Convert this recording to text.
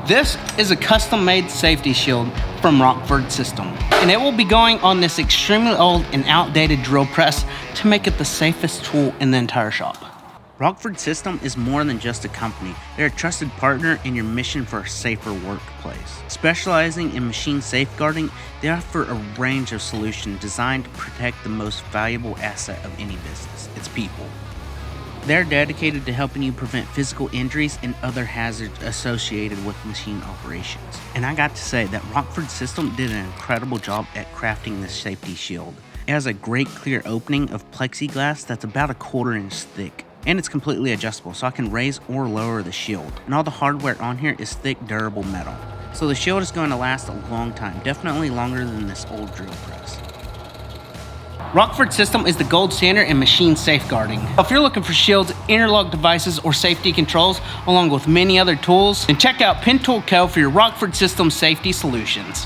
This is a custom-made safety shield from Rockford Systems, and it will be going on this extremely old and outdated drill press to make it the safest tool in the entire shop. Rockford Systems is more than just a company. They're a trusted partner in your mission for a safer workplace. Specializing in machine safeguarding, they offer a range of solutions designed to protect the most valuable asset of any business, its people. They're dedicated to helping you prevent physical injuries and other hazards associated with machine operations. And I got to say that Rockford Systems did an incredible job at crafting this safety shield. It has a great clear opening of plexiglass that's about 1/4 inch thick. And it's completely adjustable, so I can raise or lower the shield. And all the hardware on here is thick, durable metal. So the shield is going to last a long time, definitely longer than this old drill press. Rockford Systems is the gold standard in machine safeguarding. If you're looking for shields, interlock devices, or safety controls, along with many other tools, then check out Pin Tool Co. for your Rockford Systems safety solutions.